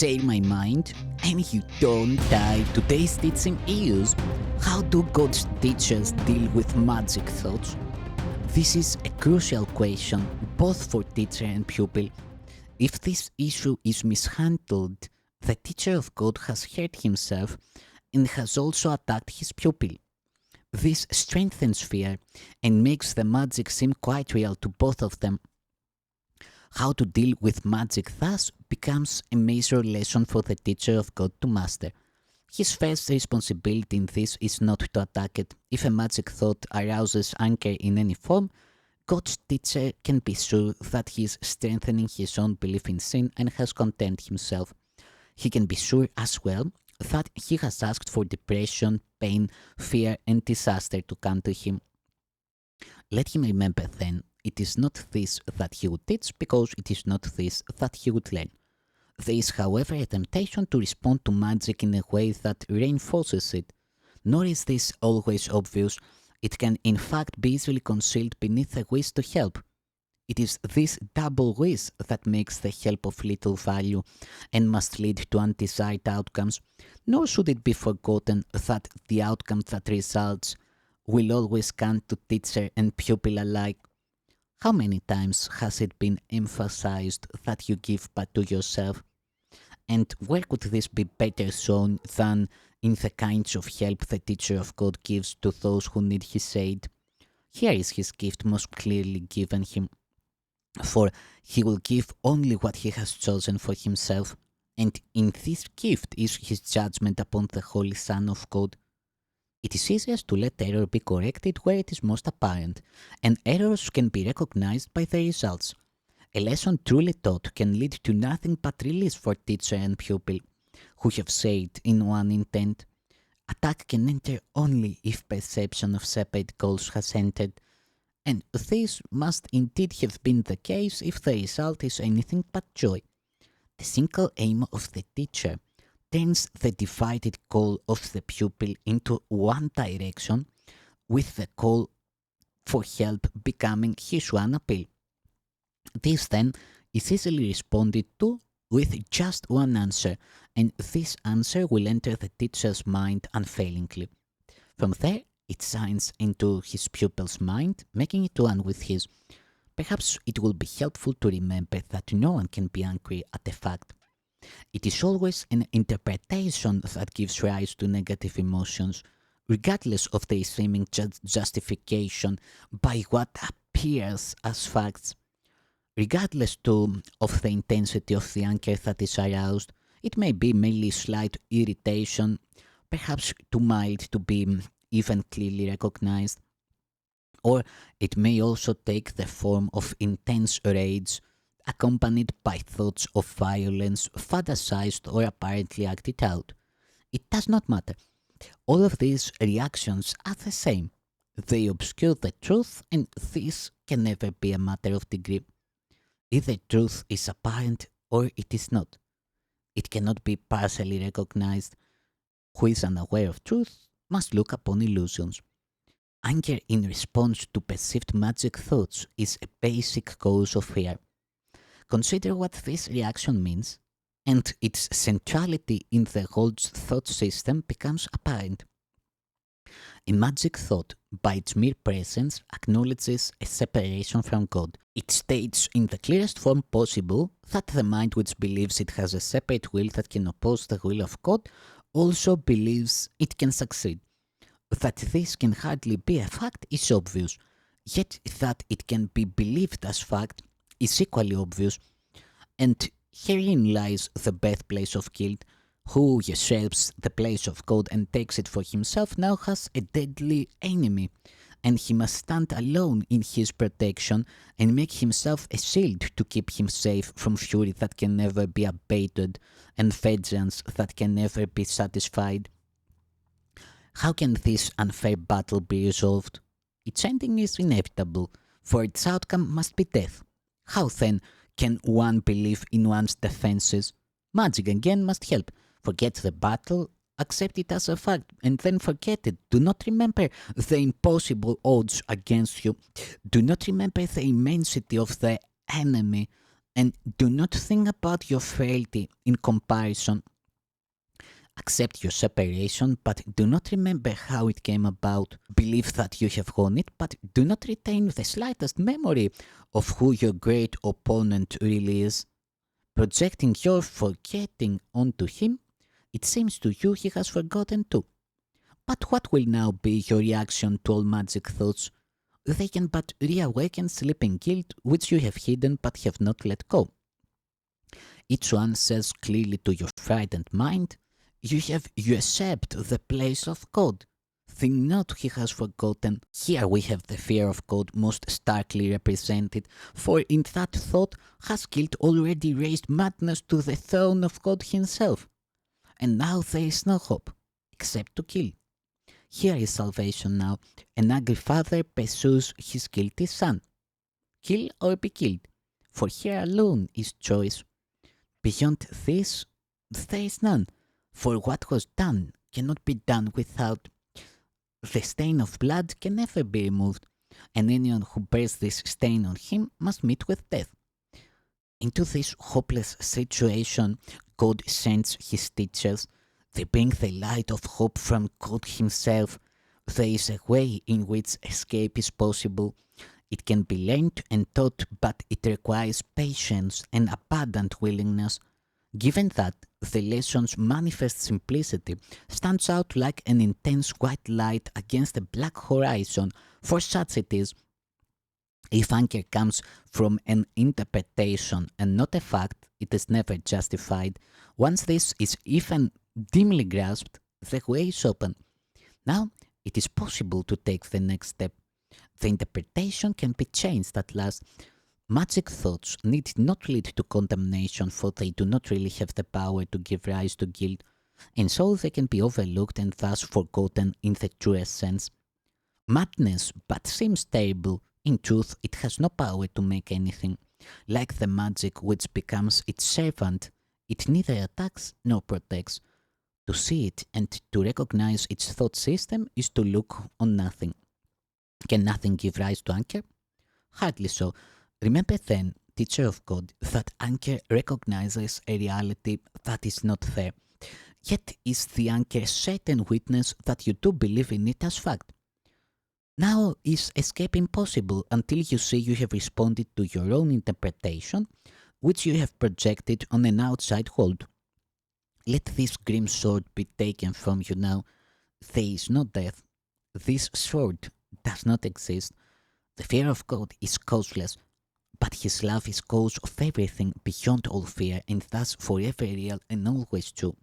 share my mind and you don't die. Today's teaching is how do God's teachers deal with magic thoughts? This is a crucial question both for teacher and pupil. If this issue is mishandled, the teacher of God has hurt himself and has also attacked his pupil. This strengthens fear and makes the magic seem quite real to both of them. How to deal with magic thus becomes a major lesson for the teacher of God to master. His first responsibility in this is not to attack it. If a magic thought arouses anger in any form, God's teacher can be sure that he is strengthening his own belief in sin and has condemned himself. He can be sure as well that he has asked for depression, pain, fear, and disaster to come to him. Let him remember then, it is not this that he would teach because it is not this that he would learn. There is, however, a temptation to respond to magic in a way that reinforces it. Nor is this always obvious. It can in fact be easily concealed beneath a wish to help. It is this double wish that makes the help of little value and must lead to undesired outcomes. Nor should it be forgotten that the outcome that results will always come to teacher and pupil alike. How many times has it been emphasized that you give but to yourself? And where could this be better shown than in the kinds of help the teacher of God gives to those who need his aid? Here is his gift most clearly given him. For he will give only what he has chosen for himself, and in this gift is his judgment upon the Holy Son of God. It is easiest to let error be corrected where it is most apparent, and errors can be recognized by the results. A lesson truly taught can lead to nothing but release for teacher and pupil, who have said in one intent. Attack can enter only if perception of separate goals has entered, and this must indeed have been the case if the result is anything but joy. The single aim of the teacher turns the divided call of the pupil into one direction, with the call for help becoming his one appeal. This then is easily responded to with just one answer, and this answer will enter the teacher's mind unfailingly. From there, it shines into his pupil's mind, making it one with his. Perhaps it will be helpful to remember that no one can be angry at a fact. It is always an interpretation that gives rise to negative emotions, regardless of their seeming justification by what appears as facts. Regardless of the intensity of the anger that is aroused, it may be merely slight irritation, perhaps too mild to be even clearly recognized, or it may also take the form of intense rage, accompanied by thoughts of violence, fantasized or apparently acted out. It does not matter. All of these reactions are the same. They obscure the truth, and this can never be a matter of degree. Either truth is apparent or it is not. It cannot be partially recognized. Who is unaware of truth must look upon illusions. Anger in response to perceived magic thoughts is a basic cause of fear. Consider what this reaction means, and its centrality in the whole thought system becomes apparent. A magic thought, by its mere presence, acknowledges a separation from God. It states in the clearest form possible that the mind which believes it has a separate will that can oppose the will of God also believes it can succeed. That this can hardly be a fact is obvious, yet that it can be believed as fact is equally obvious, and herein lies the birthplace of guilt. Who usurps the place of God and takes it for himself now has a deadly enemy, and he must stand alone in his protection and make himself a shield to keep him safe from fury that can never be abated and vengeance that can never be satisfied. How can this unfair battle be resolved? Its ending is inevitable, for its outcome must be death. How then can one believe in one's defenses? Magic again must help. Forget the battle, accept it as a fact, and then forget it. Do not remember the impossible odds against you. Do not remember the immensity of the enemy. And do not think about your frailty in comparison. Accept your separation, but do not remember how it came about. Believe that you have won it, but do not retain the slightest memory of who your great opponent really is. Projecting your forgetting onto him, it seems to you he has forgotten too. But what will now be your reaction to all magic thoughts? They can but reawaken sleeping guilt which you have hidden but have not let go. Each one says clearly to your frightened mind, you have usurped the place of God. Think not he has forgotten. Here we have the fear of God most starkly represented, for in that thought has guilt already raised madness to the throne of God himself. And now there is no hope, except to kill. Here is salvation now. An angry father pursues his guilty son. Kill or be killed, for here alone is choice. Beyond this, there is none, for what was done cannot be done without. The stain of blood can never be removed, and anyone who bears this stain on him must meet with death. Into this hopeless situation, God sends his teachers. They bring the light of hope from God himself. There is a way in which escape is possible. It can be learned and taught, but it requires patience and abundant willingness. Given that the lesson's manifest simplicity stands out like an intense white light against a black horizon, for such it is. If anger comes from an interpretation and not a fact, it is never justified. Once this is even dimly grasped, the way is open. Now it is possible to take the next step. The interpretation can be changed at last. Magic thoughts need not lead to condemnation, for they do not really have the power to give rise to guilt, and so they can be overlooked and thus forgotten in the truest sense. Madness but seems terrible. In truth, it has no power to make anything. Like the magic which becomes its servant, it neither attacks nor protects. To see it and to recognize its thought system is to look on nothing. Can nothing give rise to anger? Hardly so. Remember then, teacher of God, that anger recognizes a reality that is not there. Yet is the anger certain witness that you do believe in it as fact. Now is escape impossible until you see you have responded to your own interpretation, which you have projected on an outside world. Let this grim sword be taken from you now. There is no death. This sword does not exist. The fear of God is causeless, but his love is cause of everything beyond all fear, and thus forever real and always true.